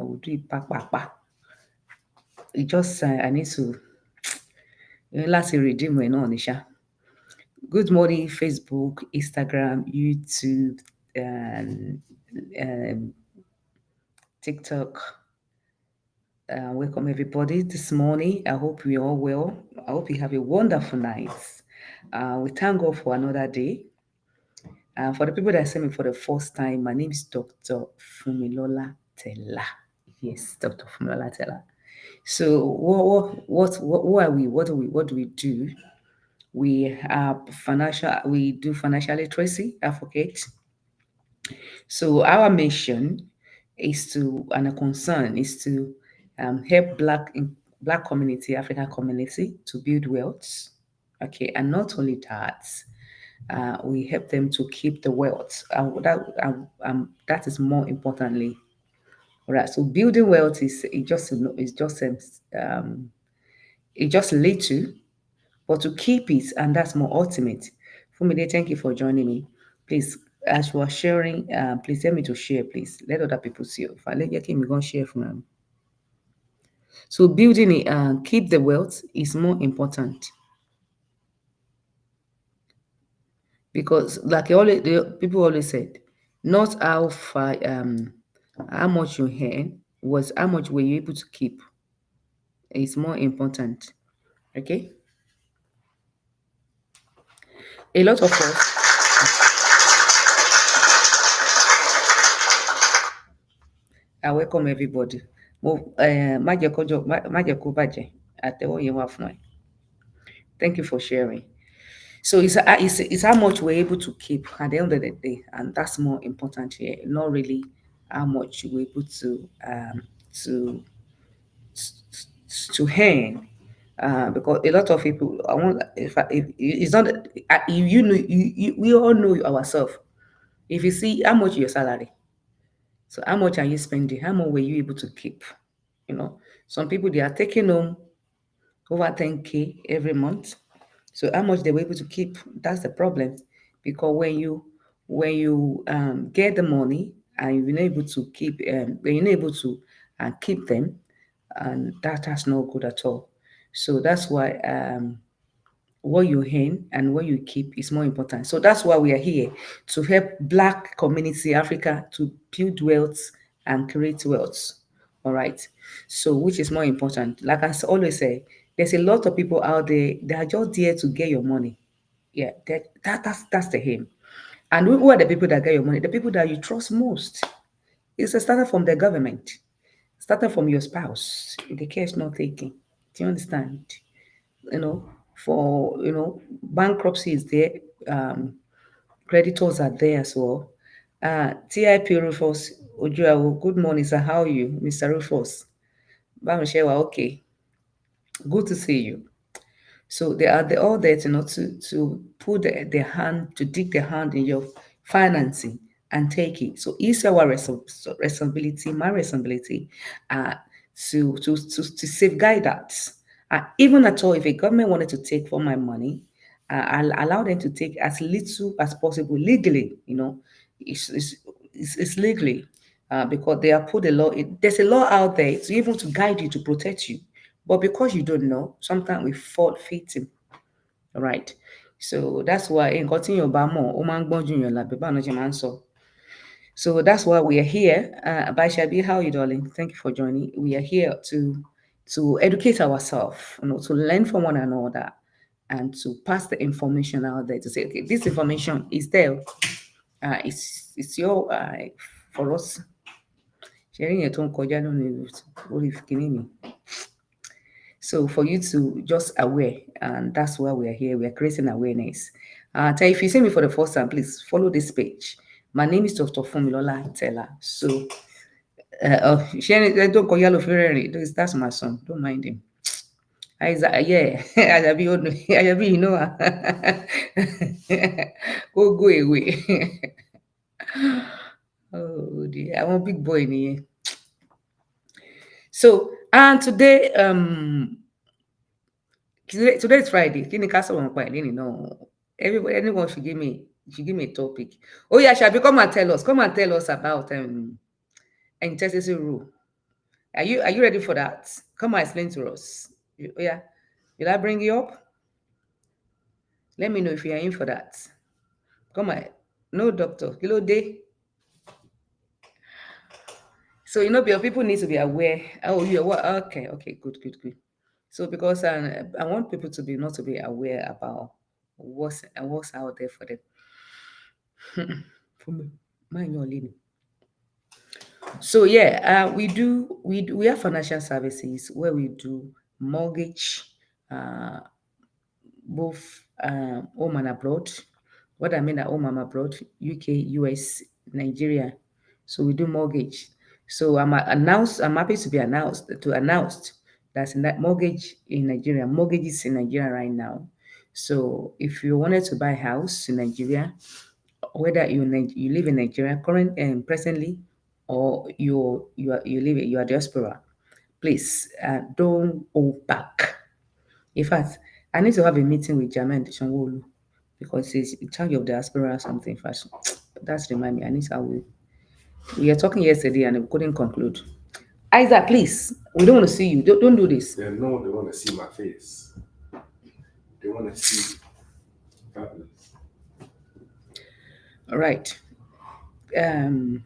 will do it pa. It just I need to last redeem my own Nisha. Good morning, Facebook, Instagram, YouTube, and TikTok. Welcome everybody this morning. I hope we all well. I hope you have a wonderful night. We thank God for another day. For the people that see me for the first time, my name is Dr. Funmilola Tella. Yes, Dr. Funmilola Tella. So what are we? What do we do? We are financial. We do financial literacy advocate. So our mission is to, and a concern is to help Black community, African community, to build wealth. Okay, and not only that, we help them to keep the wealth. That is more importantly. All right. So building wealth it just little, but to keep it, and that's more ultimate. Fumide, thank you for joining me. Please, as you are sharing, please help me to share, please. Let other people see. If I let you keep me going share from them. So building it and keep the wealth is more important because, like the people always said, not how far, how much you earn, was how much were you able to keep. It's more important. Okay, a lot of us. I welcome everybody. Má jẹ́ bàjẹ́, àtẹ́wọ́ yẹn wà fún ẹ. Thank you for sharing. So it's how much we're able to keep at the end of the day, and that's more important here. Not really how much we're able to to earn. Because a lot of people, I want if it's not you know we all know ourselves. If you see how much your salary, so how much are you spending? How much were you able to keep? Some people they are taking home over 10K every month. So how much they were able to keep? That's the problem. Because when you get the money and you're not able to keep when you're not able to keep them, and that's not good at all. So that's why what you earn and what you keep is more important. So that's why we are here to help Black community Africa to build wealth and create wealth. All right. So which is more important? Like I always say, there's a lot of people out there that are just there to get your money. Yeah, that's the aim. And who are the people that get your money? The people that you trust most. It's a started from the government, started from your spouse. The care is not taken. Do you understand? you know, for bankruptcy is there, creditors are there as well. TIP Rufus Ojuawo, good morning, sir. How are you, Mr. Rufus? Bamishewa, okay. Good to see you. So they're all there to put their hand, to dig their hand in your financing and take it. So it's our responsibility, my responsibility, to safeguard that. Even at all, if a government wanted to take from my money, I'll allow them to take as little as possible legally. It's legally, because they have put a law. There's a law out there to even to guide you, to protect you. But because you don't know, sometimes we fall victim. All right. So that's why in continue bamo, so that's why we are here. By Shabi, how are you, darling? Thank you for joining. We are here to educate ourselves, to learn from one another, and to pass the information out there to say, okay, this information is there. It's your for us. Sharing your tongue, so for you to just aware, and that's why we are here. We are creating awareness. If you see me for the first time, please follow this page. My name is Dr. Funmilola Tella. So, don't call Yellow Ferrari. That's my son. Don't mind him. Yeah, Ajabi, go away. Oh dear, I'm a big boy in here. So, and today is Friday. Kini castle on quite no. Anyone should give me a topic. Oh yeah, Shabi, come and tell us. Come and tell us about intestacy rule. Are you ready for that? Come on, explain to us. Yeah. Will I bring you up? Let me know if you are in for that. Come on. No, doctor. Kilo day. So your people need to be aware. Oh, you are what? Okay, okay, good, good, good. So because I want people to be not to be aware about what's out there for them. For me, mind your leading. So yeah, we have financial services where we do mortgage, uh, both home and abroad. What I mean at home and abroad, UK, US, Nigeria. So we do mortgage. So I'm happy to be announced that's in that mortgage in Nigeria, mortgages in Nigeria right now. So if you wanted to buy a house in Nigeria, whether you live in Nigeria current and presently, or you are diaspora, please don't hold back. In fact, I need to have a meeting with Jermaine Sanwo-Olu because he's in charge of diaspora or something first. That's remind me. I need to. We were talking yesterday and we couldn't conclude. Isaac, please. We don't want to see you. Don't do this. They know they want to see my face. They want to see fabulous. All right. Um.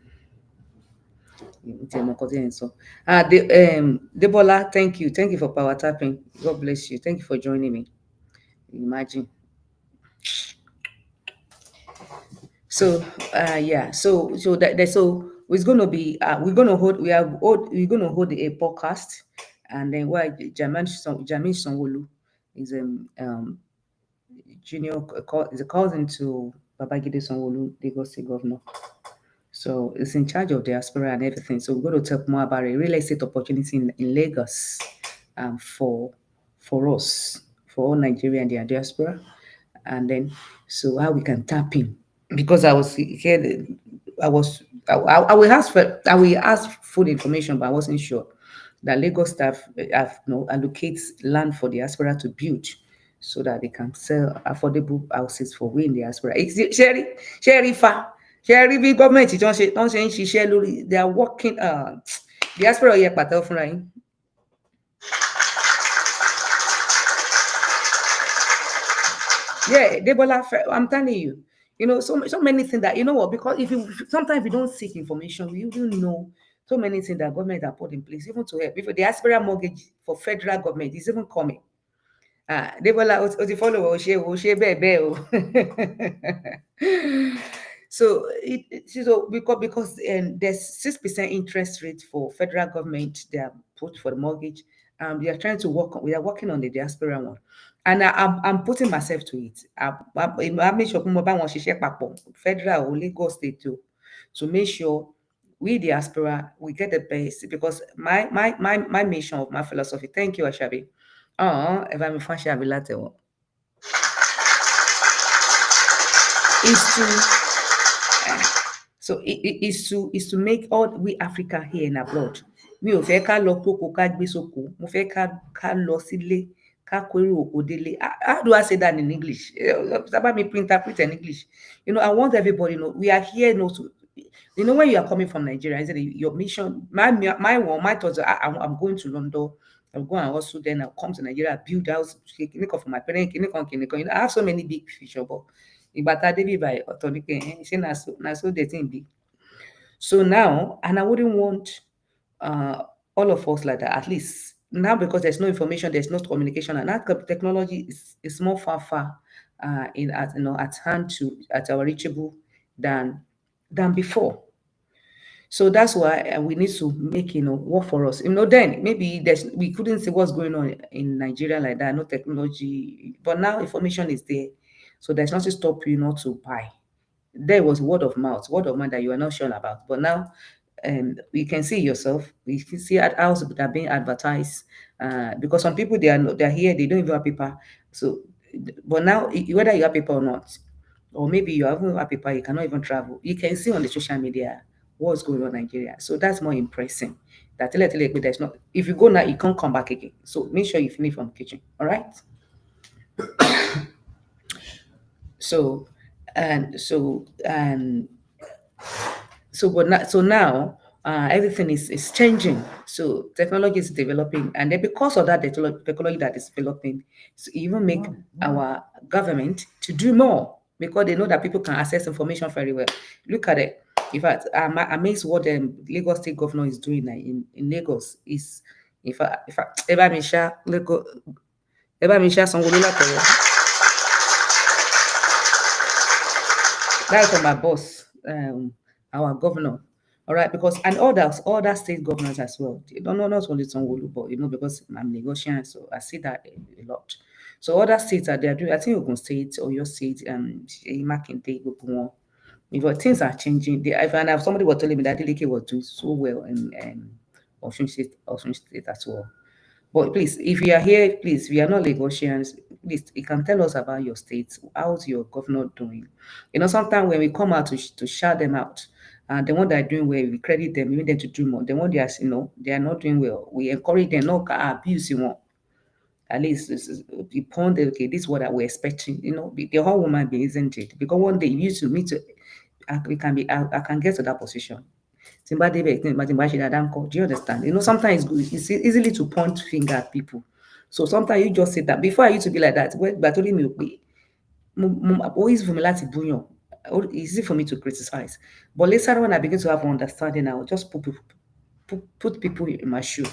So, Debola, thank you. Thank you for power tapping. God bless you. Thank you for joining me. Imagine. So yeah, so it's gonna be we're gonna hold a podcast, and then why Jamin Sonwolu is is a cousin to Babagide Sonwolu, Lagos State Governor. So it's in charge of diaspora and everything. So we're going to talk more about a real estate opportunity in Lagos, for us, for all Nigeria and their diaspora, and then so how we can tap in. Because I was here, I will ask for full information, but I wasn't sure that Lagos staff have allocates land for diaspora to build so that they can sell affordable houses for we in diaspora. Sherifa, Sherry, big government don't say she share lórí, they are working diaspora yẹ pàtó fúnra yín. Yeah, Debola, I'm telling you, so many things that what, because if you sometimes you don't seek information, you will know so many things that government have put in place, even to help. If the diaspora mortgage for federal government is even coming. Debola, o ti follow o ṣe bẹ́ẹ̀ o. So because there's 6% interest rate for federal government they are put for the mortgage. They are trying to we are working on the diaspora one, and I'm putting myself to it. I make sure mo bá wọn ṣiṣẹ́ papọ̀, federal or Lagos state too, to make sure we diaspora we get the best, because my mission of my philosophy. Thank you, Ashabi. If I'm a fashion is to is to make all we Africa here and abroad. Mi ò fẹ́ ká lọ tóko ká gbé sóko. Mo fẹ́ ká lọ sílé ká kó èrè oko délé. How do I say that in English? Sábà mi interpret in English. I want everybody we are here to. When you are coming from Nigeria, is it your mission? My thoughts are I'm going to London. I'll go and also then I'll come to Nigeria, build house, for my parents, I have so many big future, but ìgbà tá a dé bí báyìí ọ̀tọ̀ ni pé ṣé na so the thing be. So now, and I wouldn't want all of us like that, at least now, because there's no information, there's no communication, and that technology is more far at hand at our reachable than before. So that's why we need to make work for us. Then maybe we couldn't see what's going on in Nigeria like that, no technology, but now information is there, so there's nothing stop you not to buy. There was word of mouth that you are not sure about, but now you can see yourself. You can see houses that are being advertised, because some people they're here, they don't even have paper. So, but now whether you have paper or not, or maybe you haven't have paper, you cannot even travel. You can see on the social media what's going on in Nigeria. So that's more impressing. That there's not. If you go now, you can't come back again. So make sure you finish from the kitchen. All right. So and so and so, but now everything is changing. So technology is developing, and then because of that technology that is developing, so even make our government to do more because they know that people can access information very well. Look at it. In fact, I'm amazed what the Lagos State governor is doing now in Lagos. Is in fact, Eba Misha, Lagos, Eba Misha Sangolola. That's from my boss, our governor. All right, because and other state governors as well. They don't know not only Sanwo-Olu, but because I'm Lagosian, so I see that a lot. So other states are there doing. I think Ogun State or your state, Seyi Makinde, gbogbo wọn. Because things are changing. And if somebody was telling me that Deleke was doing so well in Osun State as well. But please, if you are here, please, we are not Lagosians. Please, you can tell us about your state. How's your governor doing? Sometimes when we come out to shout them out, and the one that are doing well, we credit them, we need them to do more. The one they are not doing well, we encourage them, not abuse you more. At least the point that okay, this is what we're expecting. The whole woman be isn't it? Because one day you used to meet, we can be, I can get to that position. Somebody do you understand? Sometimes it's easily to point finger at people. So sometimes you just say that. Before I used to be like that, but told me, always for me láti búyàn. Easy for me to criticize. But later when I begin to have understanding, I will just put people in my shoe.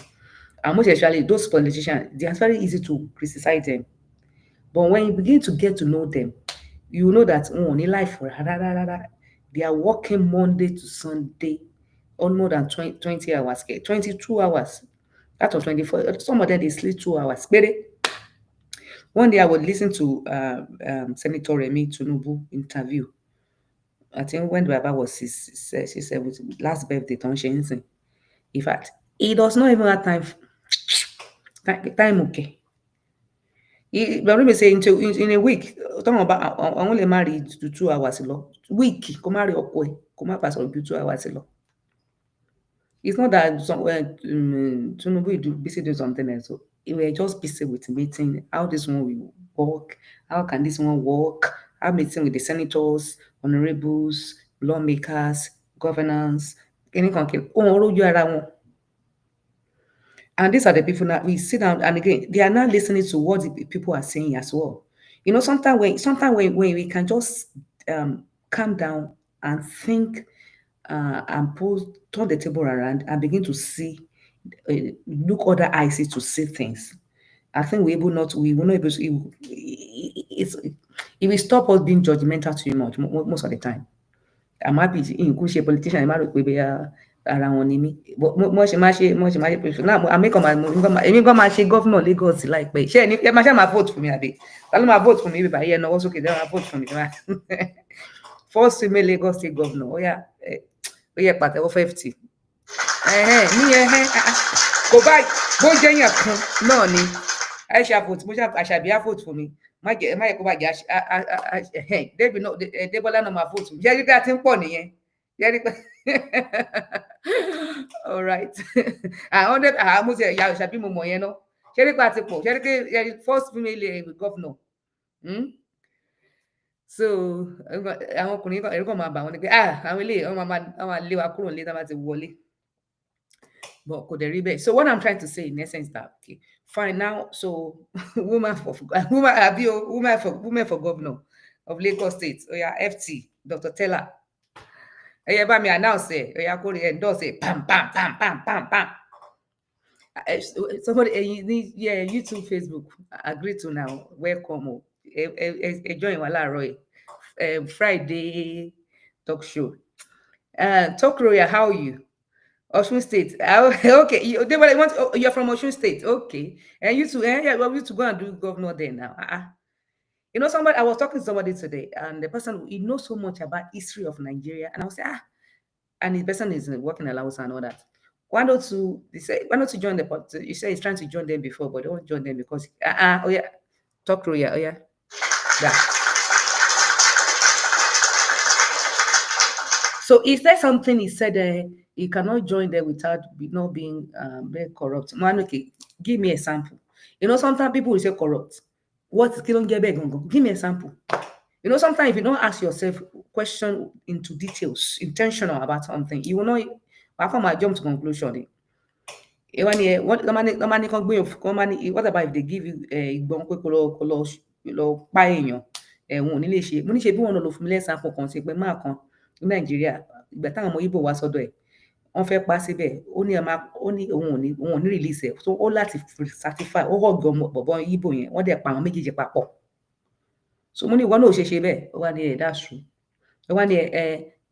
And most especially those politicians, they are very easy to criticize them. But when you begin to get to know them, you know that in life, they are working Monday to Sunday, on more than 20 hours, 22 hours. Out of 24, some of them they sleep 2 hours. But one day I would listen to Senator Remi Tinubu interview. I think when Baba was she said with last birthday, anything. In fact, he does not even have time okay. But let me say in a week, talking about I only married to 2 hours long. Week, come marry come pass on 2 hours long. It's not that somewhere Tinubu is busy doing something else. So we are just busy with meeting how this one will work, how can this one work, how meeting with the senators, honorables, lawmakers, governance, any concrete. And these are the people that we sit down and again they are now listening to what the people are saying as well. Sometimes when we can just calm down and think and turn the table around and begin to see, look other eyes to see things. I think we will not able to. It will stop us being judgmental too much most of the time. I'm happy in kú ṣe politician ẹ má rò pé bóyá ara wọn ni mí mo ṣe máa ṣe pé náà àmì kan èmi kan máa ṣe gọ́fúnà Lagos láìpẹ́ ṣé ẹ máa ṣe máa vote fún mi àbí ta ló máa vote fún mi bíbá yẹ náwó sókè dẹ́wọ̀n máa vote fún mi first female Lagos state governor ó yẹ pàtẹ́wọ́ 50 kò bá bó jẹ́yàn kan náà ni ẹ ṣe vote mo ṣe àṣàbí á vote fún mi má yẹ kó bá jẹ débi náà Débọ́lá náà máa vote fún mi ṣé rí pé a ti ń pọ̀ nìyẹn ṣé rí pé all right mo ti ẹ̀yà àṣàbí mo mọ̀ yẹn náà ṣé rí pé a ti pọ̀ ṣé rí pé first female governor. So àwọn ọkùnrin ẹ̀rú kan máa bà wọ́n ni pé àwọn ilé wọn máa lé wa kúrò nílé tá a bá ti wọlé. But could there be? So what I'm trying to say in essence that okay, fine now. So woman for governor of Lagos State. Oh yeah, FT Dr. Tella. Oh yeah, but me announce it. Oh yeah, go endorse it. Pam pam pam pam pam pam. Somebody, YouTube, Facebook, agree to now. Welcome. Join Wala Friday talk show. Talk Royal, how are you? Osun State. Okay, you're from Osun State. Okay, and you too. You to go and do governor there now. Somebody. I was talking to somebody today, and the person he knows so much about history of Nigeria, and I was saying, and the person is working allowance and all that. Why don't you join the party? You say he's trying to join them before, but don't join them because oh yeah, talk Royal. Oh yeah, that. So is there something he said he cannot join there without not being very corrupt? Man, okay, give me a sample. Sometimes people will say corrupt. What give me a sample. Sometimes if you don't ask yourself question into details, intentional about something, you will not wàá kàn máa jump to conclusion ni. Ìwọ ni ẹ wọ́n máa ní kán gbé òf wọ́n máa ní what about if they give you ìgbọ́n pé kó lọ pa èèyàn wọn ò ní lè ṣe mo ní ṣe bí wọ́n náà lọ fún mi lẹ́sàmpù kan sí pé máa kan ní Nàìjíríà ìgbà táwọn ọmọ Ìgbò wá sọ́dọ̀ ẹ̀ wọ́n fẹ́ pa á síbẹ̀ ó ní òun ò ní release ẹ̀ so ó láti certify ó hug ọmọ bọ̀bọ́ Ìgbò yẹn wọ́n dẹ̀ pa àwọn méjèèjì papọ̀ so mo ní ìwọ náà ò ṣe ṣe bẹ́ẹ̀ ó wá ní ẹ̀ that's true ó wá ní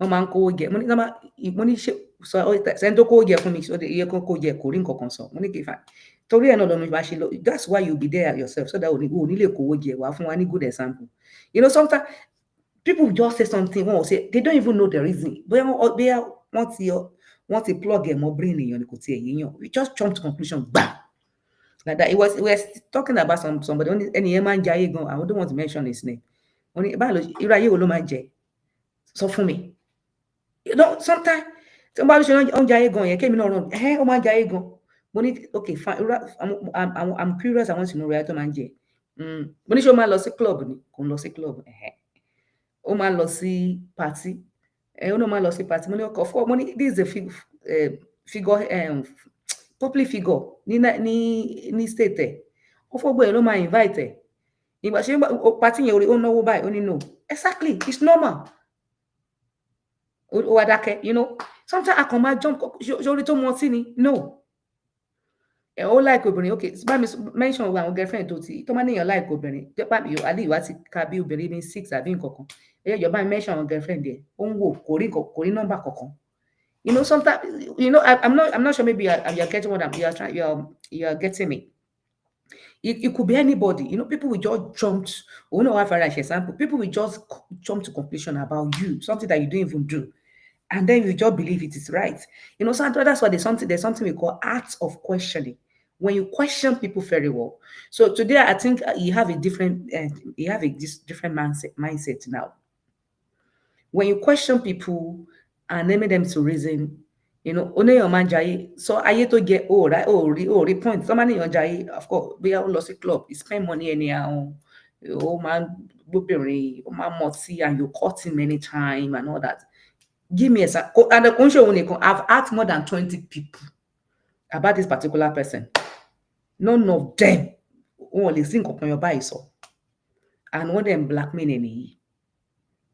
wọ́n máa ń kówó jẹ mo ní ṣe sọ sẹ́ni tó kówó jẹ fún mi iye kan kó jẹ kò rí nǹkan kan sọ mo ní kì í fà torí ẹ̀ náà lọ́nà ìbá ṣe lọ that's why you be there yourself so that ò ní lè kówó jẹ wá fún wa ní good example you know sometimes people just say something wọn ò say they don't even know the reason bóyá wọ́n ti plug ẹ̀ mọ́ brain èèyàn ni kò tiẹ̀ yéèyàn we just jump to conclusion gbà like that we were talking about somebody ẹni yẹn máa ń jẹ ayé gan I don't want to mention his name wọ́n ní báwo irú ayé wo ló máa ń jẹ sọ fún mi you know sometimes tí wọ́n bá ṣe oúnjẹ ayé gan yẹn kémi náà rán ó máa ń jẹ ayé gan mo ní okay fine I'm curious I want to know rẹ̀ tó máa ń jẹ mo ní ṣé ó máa lọ sí club ni kò ń lọ sí club ó máa lọ sí party ó náà máa lọ sí party mo ní ọkọ̀ fọ́ mo ní this is a figure public figure ní state ẹ̀ ó fọ́gbọ́ ẹ̀ ló máa invite ẹ̀ ìgbà ṣe party yẹn ó náwó báyìí ó ní no exactly it's normal ó wá dákẹ́ you know sometimes a kàn máa jump sórí tó mọ sí ni no ó like obìnrin okay bá mi mention àwọn girlfriend tó máa níyàn like obìnrin jẹ́pà mi alẹ́ ìwà ti ka bí obìnrin ní 6 àbí nǹkan kan ìjọba mi mention àwọn girlfriend ẹ̀ ó ń wò kò rí nọ́mbà kankan you know sometimes you know I'm not sure maybe you're getting what you're getting me. It could be anybody. You know, people will just jump. We know how far example. People will just jump to conclusion about you, something that you don't even do, and then you just believe it is right. You know, so that's why there's something we call art of questioning. When you question people very well. So today, I think you have a different mindset now. When you question people and naming them to reason, you know, only your man jai. So I to get right? Point. Somebody on jai, of course, we are lost club. You spend money anyhow. Oh man, oh man, motsi, and you caught him many time and all that. Give me a and the conscious I've asked more than 20 people about this particular person. None of them only think upon your buy so. And one them blackmail any.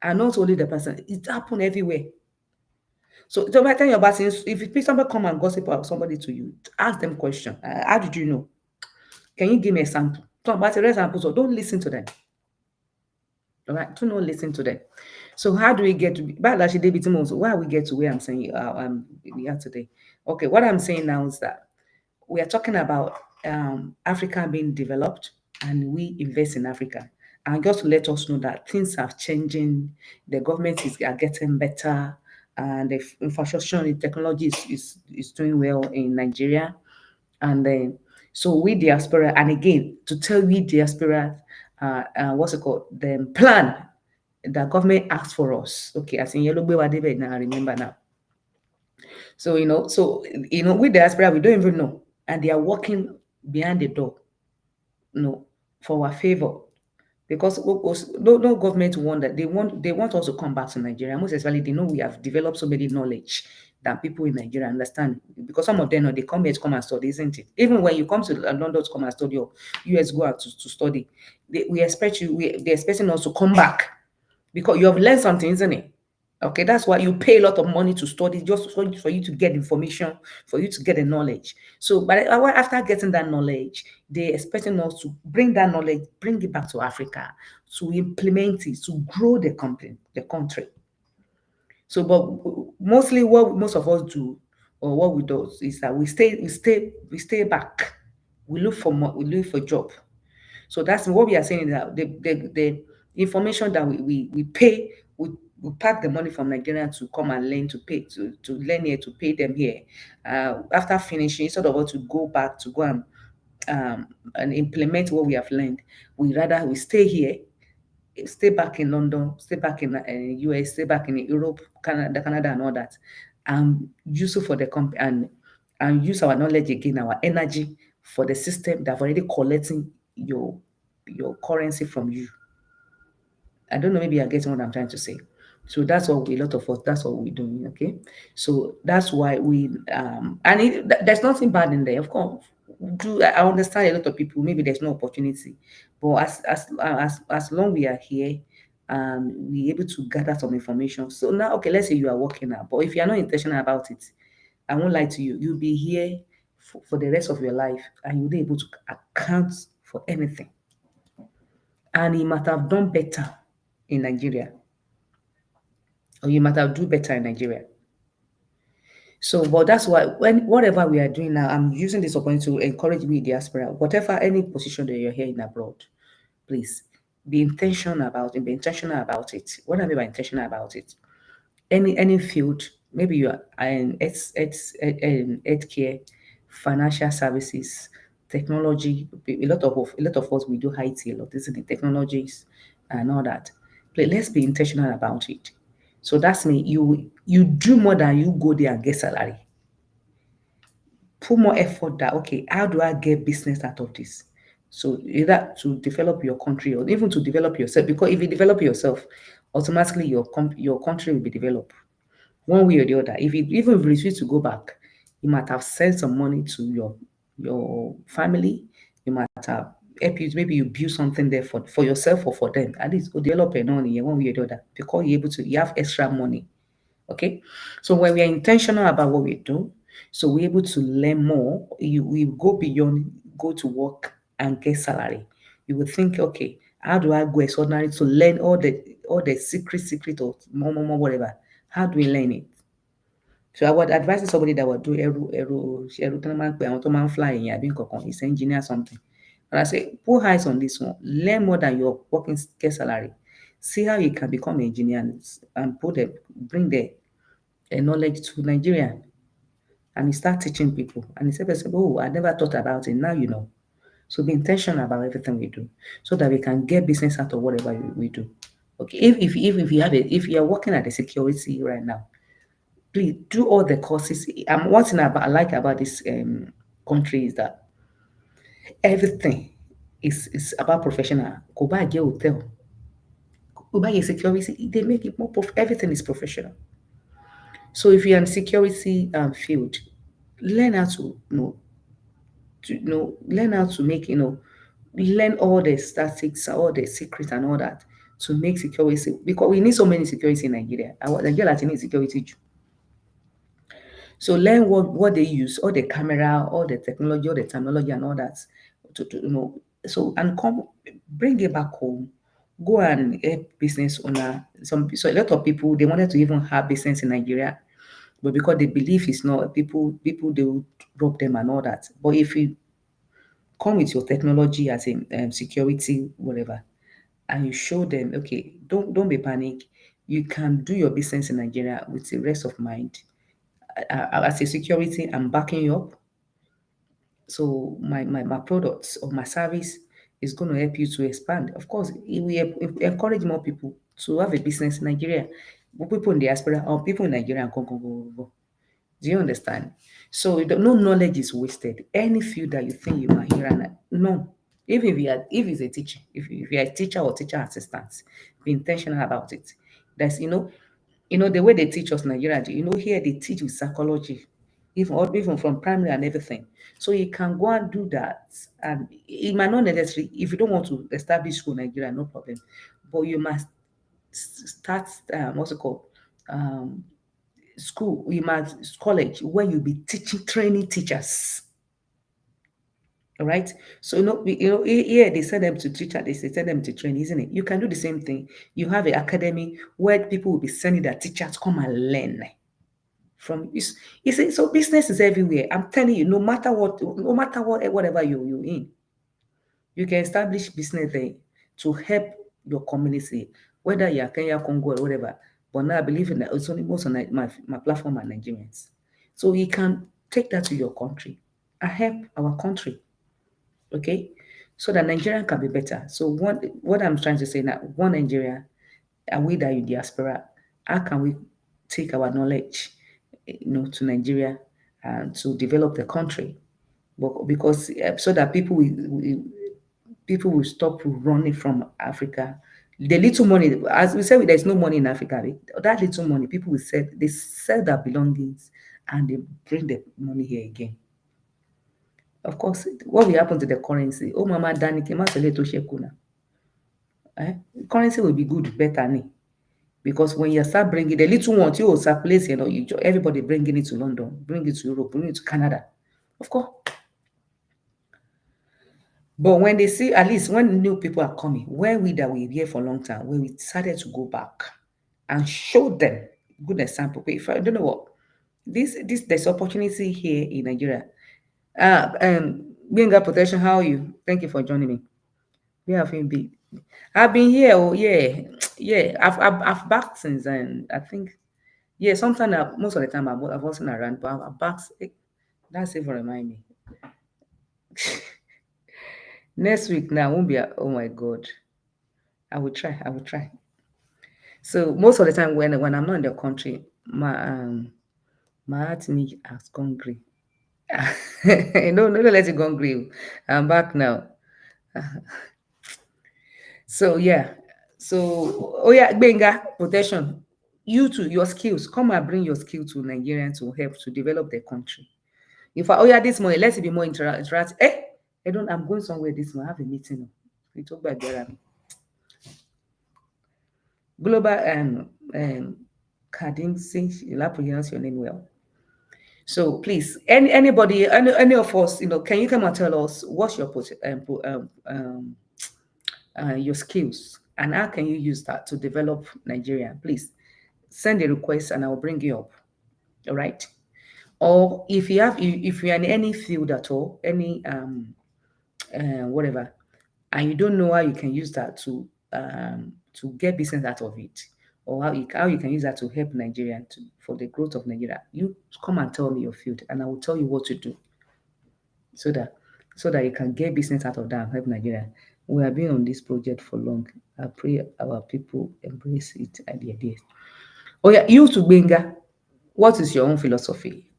And not only the person, it happen everywhere. So by the time you're about if somebody come and gossip about somebody to you, ask them question. How did you know? Can you give me a sample? Talk about the examples, so don't listen to them. All right, do not listen to them. So how do we get to but actually David Timos, why we get to where I'm saying we are today? Okay, what I'm saying now is that we are talking about Africa being developed and we invest in Africa. And just to let us know that things are changing, the government are getting better, and the infrastructure and technology is doing well in Nigeria. And then, so we diaspora, and again, to tell we diaspora, what's it called? The plan the government asked for us. Okay, as in Yellow Bewa now, I remember now. So, with diaspora, we don't even know. And they are working behind the door, for our favor. Because no government want that. They want us to come back to Nigeria. Most especially, they know we have developed so many knowledge that people in Nigeria understand. Because some of them, they come here to come and study, isn't it? Even when you come to London to come and study, or US go out to study, they expecting us to come back because you have learned something, isn't it? Okay, that's why you pay a lot of money to study, just for you to get information, for you to get the knowledge. So, but after getting that knowledge, they're expecting us to bring that knowledge, bring it back to Africa, to implement it, to grow the country. So, but mostly what most of us do, or what we do, is that we stay back. We look for job. So that's what we are saying, that the information that we pay, we pack the money from Nigeria to come and learn to learn here, to pay them here. After finishing, instead of us to go back to go and implement what we have learned, we stay here, stay back in London, stay back in US, stay back in Europe, Canada and all that, and use it for the company and use our knowledge again, our energy for the system that already collecting your currency from you. I don't know, maybe you're getting what I'm trying to say. So that's what a lot of us, that's what we're doing, okay? So that's why and there's nothing bad in there, of course. I understand a lot of people, maybe there's no opportunity, but as long we are here, we're able to gather some information. So now, okay, let's say you are working now, but if you are not intentional about it, I won't lie to you, you'll be here for the rest of your life and you'll be able to account for anything. And you might have done better in Nigeria, or you might have do better in Nigeria. So, but that's why when whatever we are doing now, I'm using this opportunity to encourage me diaspora, whatever any position that you're here in abroad, please be intentional about it. What I mean by intentional about it, any field, maybe you are in healthcare, financial services, technology. A lot of us we do IT a lot, isn't it? Technologies and all that. But let's be intentional about it. So that's me. You do more than you go there and get salary. Put more effort that okay, how do I get business out of this? So either to develop your country or even to develop yourself, because if you develop yourself, automatically your country will be developed one way or the other. If you even if you refuse to go back, you might have sent some money to your family. You might have help you, maybe you build something there for yourself or for them. At least go develop a money one way or the other because you're able to you have extra money. Okay. So when we are intentional about what we do, so we're able to learn more, we go beyond go to work and get salary. You will think, okay, how do I go extraordinary to learn all the secret or more, whatever? How do we learn it? So I would advise somebody that would do ẹrù tó máa ń pe àwọn tó máa ń fly yẹn àbí nǹkan kan, is engineer something. But I say, put eyes on this one. Learn more than your working get salary. See how you can become an engineer and bring the knowledge to Nigeria. And you start teaching people. And you say, oh, I never thought about it. Now you know. So be intentional about everything we do so that we can get business out of whatever we do. Okay. If you are working at the security right now, please do all the courses. One thing I like about this country is that everything is about professional. Go buy a hotel, go buy a security. They make it more. Everything is professional. So if you're in security field, learn how learn how to make learn all the statics, all the secrets, and all that to make security because we need so many security in Nigeria. Nigeria needs security. So learn what they use, all the camera, all the technology, all the technology and all that so and come bring it back home. Go and help business owner. So a lot of people they wanted to even have business in Nigeria, but because they believe it's not people they will rob them and all that. But if you come with your technology as in security, whatever, and you show them, okay, don't be panic. You can do your business in Nigeria with the rest of mind. As a security, I'm backing you up. So my products or my service is going to help you to expand. Of course, we encourage more people to have a business in Nigeria. People in diaspora or people in Nigeria go. Do you understand? So no knowledge is wasted. Any field that you think you can hear and no. Even if it's a teacher, if you're a teacher or teacher assistant, be intentional about it. That's the way they teach us Nigeria, here they teach with psychology, even from primary and everything. So you can go and do that. And it might not necessarily, if you don't want to establish school in Nigeria, no problem. But you must start what's it called? Um, school, you must college where you'll be teaching training teachers. All right. So here they send them to teacher, they send them to train, isn't it? You can do the same thing. You have an academy where people will be sending their teachers come and learn from you see, so business is everywhere. I'm telling you, no matter what whatever you in, you can establish business there to help your community, whether you're Kenya, Congo, or whatever. But now I believe in that it's only most of my platform are Nigerians. So you can take that to your country and help our country. Okay? So that Nigeria can be better. So what I'm trying to say now, one Nigeria, and we that are in diaspora, how can we take our knowledge, to Nigeria and to develop the country? But because so that people will stop running from Africa, The little money, as we said, there's no money in Africa. Right? That little money, people will sell, they sell their belongings and they bring the money here again. Of course, what will happen to the currency? Oh, Mama Dani, came out to Shekuna. Eh? Currency will be good, better. Because when you start bringing the little ones, you will circulate, everybody bringing it to London, bring it to Europe, bring it to Canada. Of course. But when they see, at least when new people are coming, when we that we here for a long time, when we decided to go back and show them good example. If I don't know what this there's opportunity here in Nigeria. Being protection, how are you? Thank you for joining me. Where have you been? I've been here. Oh yeah, yeah. I've backed since, and I think yeah. Sometimes most of the time I wasn't around, but I've backed. That's even remind me. Next week now won't be. Oh my God. I will try. I will try. So most of the time when I'm not in the country, my heart me has gone grey. No, no, don't let it go grey. I'm back now. So yeah. So oh yeah, Benga protection. You too, your skills. Come and bring your skill to Nigeria to help to develop the country. If I oh yeah, this morning, let's be more interact. I don't I'm going somewhere this morning. I have a meeting. We talk about Jeremy. Global Kadimsi, you'll have to pronounce your name well. So please, anybody, any of us, can you come and tell us what's your skills and how can you use that to develop Nigeria? Please send a request and I'll bring you up. All right. Or if you're in any field at all, any whatever, and you don't know how you can use that to get business out of it, or how you can use that to help Nigeria for the growth of Nigeria, you come and tell me your field, and I will tell you what to do so that you can get business out of that and help Nigeria. We have been on this project for long. I pray our people embrace it at the idea. Oh yeah, you to Benga, what is your own philosophy?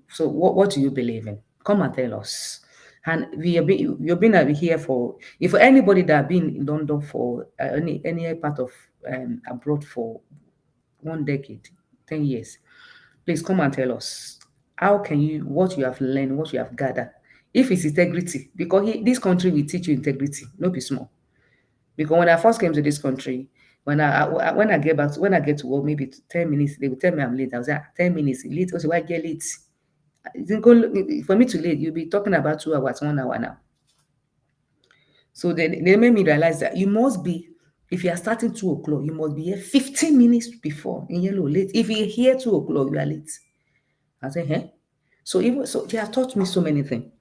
So what do you believe in? Come and tell us. And you've been here for if anybody that have been in London for any part of abroad for 1 decade, 10 years, please come and tell us how can you what you have learned, what you have gathered. If it's integrity, because this country will teach you integrity, no be small. Because when I first came to this country, when I get back when I get to work, maybe 10 minutes, they will tell me I'm late. I was like 10 minutes late. Also, why get late? For me to late, you'll be talking about 2 hours, 1 hour now. So they made me realize that you must be, if you are starting 2 o'clock, you must be here 15 minutes before in yellow late. If you're here 2 o'clock, you are late. I say, hey. So they have taught me so many things.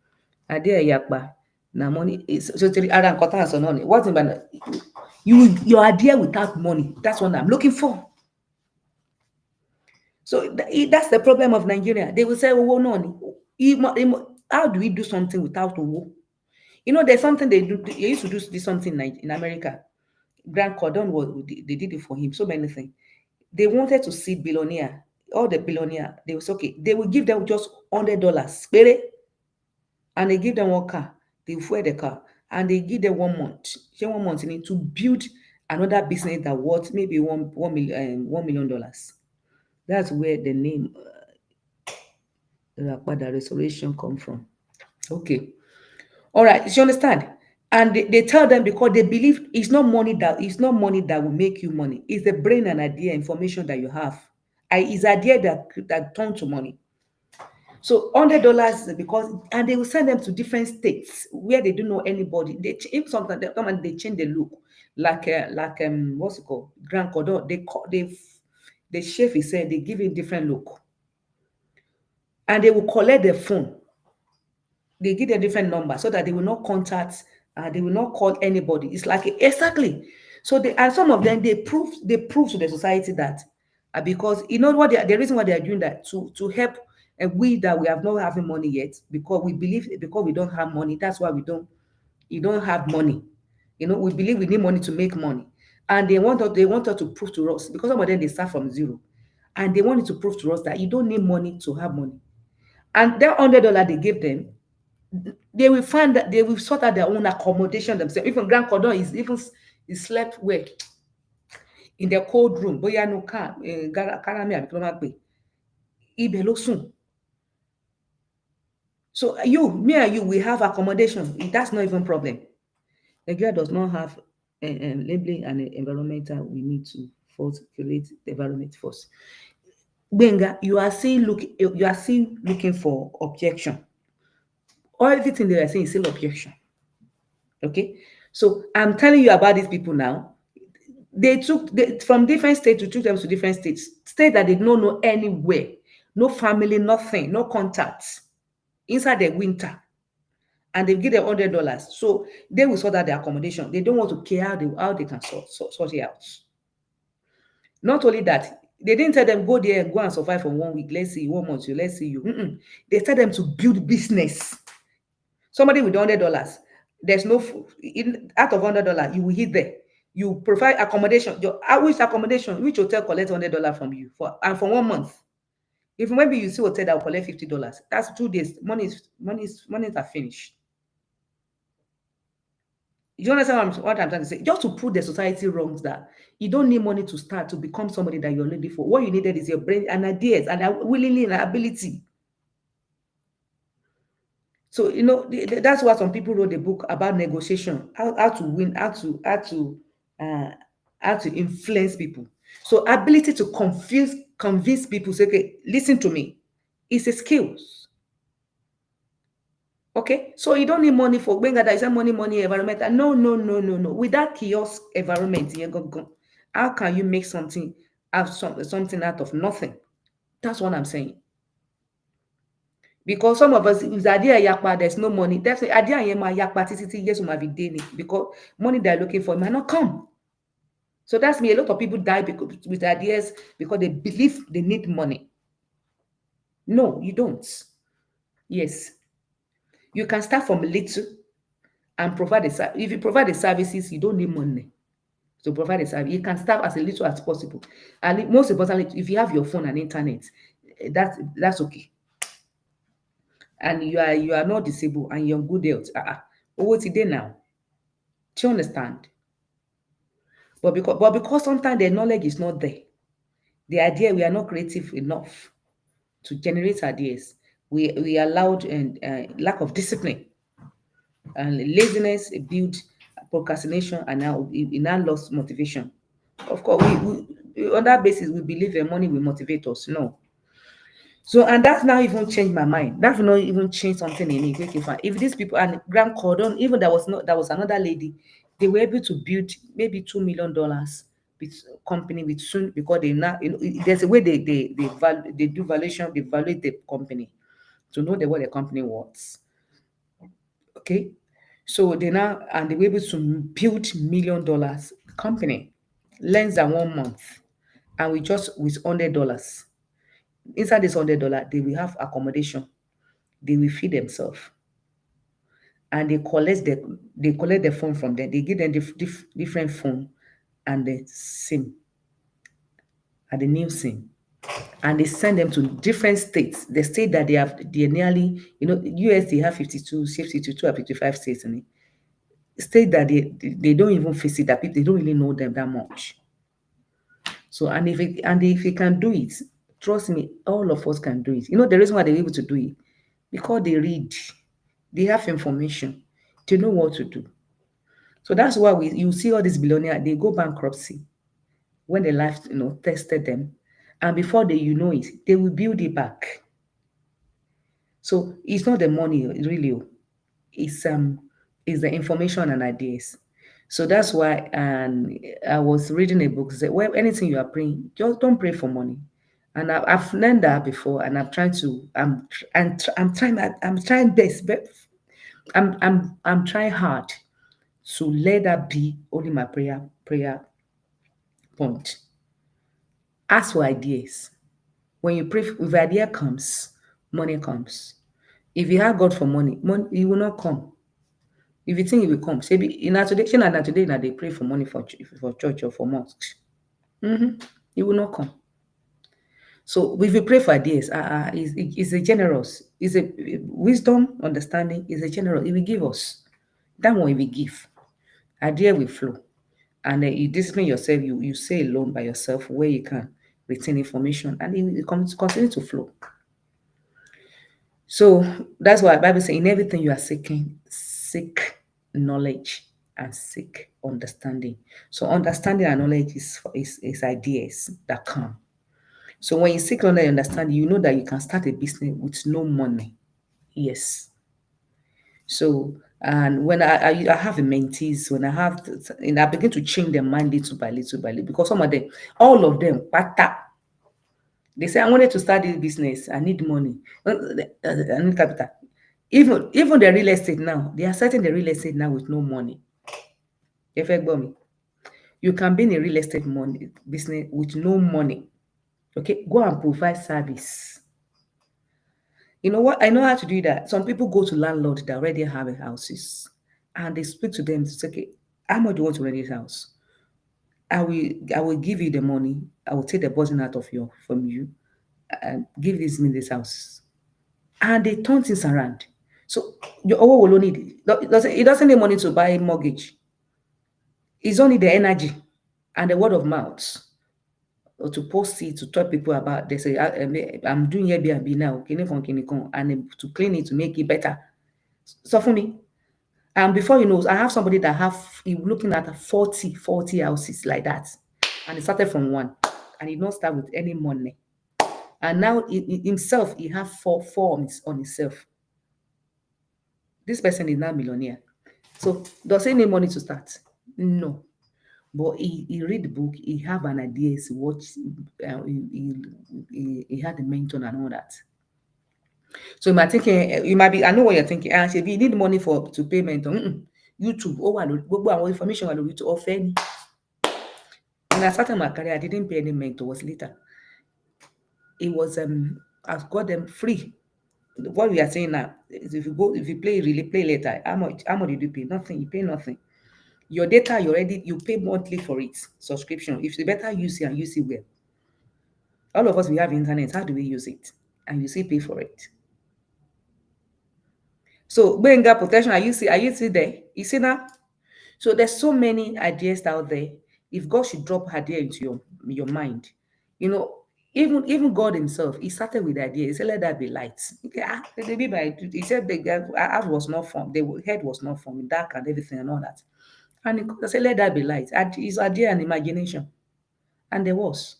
I dare yakba. Now money is so to the other important so none. What about you are there without money? That's what I'm looking for. So that's the problem of Nigeria. They will say, oh, no. How do we do something without Owo? There's something they do. They used to do this something in America. Grant Cardone they did it for him. So many things. They wanted to see billionaire, all the billionaire. They was okay. They will give them just $100, and they give them one car. They fuel the car, and they give them 1 month. Share 1 month in it to build another business that worth maybe $1 million. That's where the name Rapada Restoration come from. Okay. All right. You understand? And they tell them because they believe it's not money that will make you money. It's the brain and idea, information that you have. It's idea that turn to money. So $100 because and they will send them to different states where they don't know anybody. If sometimes they come and they change the look, like what's it called? Grand Cordon. The chef is saying they give it different look, and they will collect the phone. They give a different number so that they will not contact, they will not call anybody. It's like exactly. So and some of them they prove to the society that because you know what the reason why they are doing that to help we that we have not having money yet because we believe because we don't have money, that's why you don't have money. We believe we need money to make money, and they want us to prove to us because some of them they start from zero, and they wanted to prove to us that you don't need money to have money, and that $100 they give them they will find that they will sort out their own accommodation themselves. Even Grand Cordon is slept well. in the cold room, bóyá no car, káràmì àbí kí ló máa pè, ibẹ̀ ló sùn. So me and you, we have accommodation. That's not even problem. Nigeria does not have labeling and environmental. We need to first create the environment first. Benga, you are still looking for objection. Everything they are saying is still objection. Okay, so I'm telling you about these people now. From different states, we took them to different states that they don't know anywhere, no family, nothing, no contacts, inside the winter, and they give them $100. So they will sort out their accommodation. They don't want to care how they can sort it out. Not only that, they didn't tell them go there and go and survive for 1 week. Let's see, 1 month, let's see you. They tell them to build business. Somebody with $100, there's no out of $100, you will hit there. You provide accommodation. Which accommodation? Which hotel collects $100 from you for 1 month? If maybe you see hotel that will collect $50, that's 2 days. Money are finished. You understand what I'm trying to say? Just to prove the society wrongs that you don't need money to start to become somebody that you're ready for. What you needed is your brain and ideas and willingly and ability. So that's why some people wrote a book about negotiation, how to win, how to influence people. So ability to convince people, say, okay, listen to me, it's a skills. Okay, so you don't need money for Benga. There is a money environment. No, no, no, no, no. With that kiosk environment, how can you make something out of nothing? That's what I'm saying. Because some of us, if the idea yakpa, there's no money. Definitely, idea yema yakpa titi yes might be daily because money they're looking for might not come. So that's me. A lot of people die with ideas because they believe they need money. No, you don't. Yes, you can start from little and provide if you provide the services, you don't need money to provide a service. You can start as little as possible. And most importantly, if you have your phone and internet, that's okay. And you are not disabled and you're good health. What's it there now? Do you understand? But because sometimes the knowledge is not there, the idea we are not creative enough to generate ideas. We allowed and lack of discipline and laziness build procrastination, and now we now lost motivation. Of course, on that basis we believe that money will motivate us. No. So and that's now even changed my mind. That will not even change something in me. Okay, fine. If these people and Grant Cardone, even there was another lady, they were able to build maybe $2 million with company with soon because they now there's a way they do valuation, they evaluate the company to know what the company wants. Okay. So they were able to build $1 million company less than 1 month. And with $100. Inside this $100, they will have accommodation. They will feed themselves. And they collect the phone from them. They give them different phone and the SIM and the new SIM. And they send them to different states. The state that they're nearly, US, they have 52 or 55 states in it. State that they don't even face it, that people, they don't really know them that much. So, if you can do it, trust me, all of us can do it. The reason why they're able to do it, because they read, they have information, they know what to do. So that's why you see all these billionaires, they go bankruptcy when the life, tested them. And before it, they will build it back. So it's not the money really, it's the information and ideas. So that's why, and I was reading a book that well, anything you are praying, just don't pray for money. And I've learned that before, and I'm trying to, I'm trying best, but I'm trying hard to let that be only my prayer point. Ask for ideas. When you pray, if idea comes, money comes. If you have God for money, it will not come. If you think it will come, say in a today, they pray for money for church or for mosques. It will not come. So if you pray for ideas, it's a generous, it's a wisdom, understanding, is a generous. It will give us. That one it will give. Idea will flow. And you discipline yourself. You say alone by yourself where you can retain information, and it continue to flow. So that's why the Bible says in everything you are seeking, seek knowledge and seek understanding. So understanding and knowledge is ideas that come. So when you seek knowledge and understanding, you know that you can start a business with no money. Yes. So and when I have a mentees, when I have and I begin to change their mind little by little by little, because some of them, all of them, pata, they say I wanted to start this business. I need money. I need capital. Even the real estate now, they are starting the real estate now with no money. If me, you can be in a real estate money business with no money. Okay, go and provide service. You know what? I know how to do that. Some people go to landlords that already have houses, and they speak to them to say, okay, how much do you want to rent this house? I will give you the money. I will take the burden out of your from you and give this house. And they turn things around. So your owo will only need it doesn't need money to buy a mortgage. It's only the energy and the word of mouth, or to post it to tell people about. They say I'm doing Airbnb now, kini kon, and to clean it to make it better. So for me, and before you know, I have somebody that have looking at 40 houses like that, and he started from one, and he don't start with any money. And now himself, he have four on himself. This person is now millionaire. So does he need money to start? No. But he read the book, he have an idea, he watch, he had a mentor and all that. So you might thinking, you might be, I know what you're thinking. And if you need money to pay mentor, YouTube, gbogbo àwọn information wà lórí YouTube, ọ̀fẹ́ ni. When I started my career, I didn't pay any mentor. It was later. It was I've got them free. What we are saying now is if you play later, how much did you pay? Nothing. You pay nothing. Your data, you pay monthly for it, subscription. If you better use it and use it well. All of us, we have internet. How do we use it? And you still pay for it. So, Benga protection, are you see there? You see now? So there's so many ideas out there. If God should drop idea into your mind, you know, even God Himself, He started with the idea. He said, "Let there be light." Okay, He said the earth was not formed, the head was not formed, dark and everything and all that. And He said, "Let there be light." And His idea and imagination, and there was.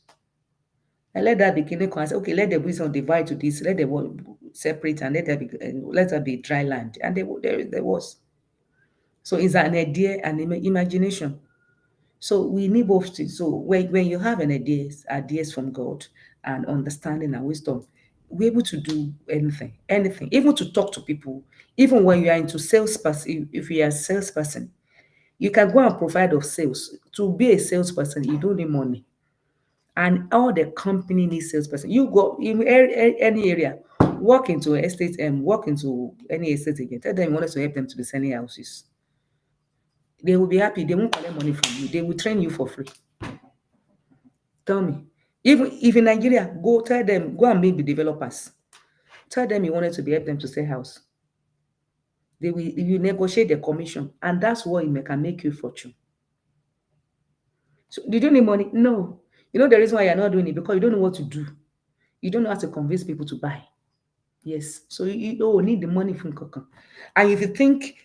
And let that be kingdom come. I said, okay, let the wisdom divide to this, let the world separate, and let there be dry land. And there was. So it's an idea and imagination. So we need both things. So when you have an ideas from God and understanding and wisdom, we're able to do anything, even to talk to people, even when you are into salesperson, if you are a salesperson, you can go and provide of sales. To be a salesperson, you don't need money. And all the company needs salesperson. You go in any area, walk into estate and walk into any estate agent, tell them you want us to help them to be selling houses. They will be happy. They won't collect money from you. They will train you for free. Tell me. Even if in Nigeria, go and meet the developers. Tell them you wanted to be help them to sell house. They will you negotiate the commission, and that's what it can make you fortune. So did you need money? No. You know the reason why you're not doing it because you don't know what to do. You don't know how to convince people to buy. Yes. So you don't need the money from Kaka. And if you think,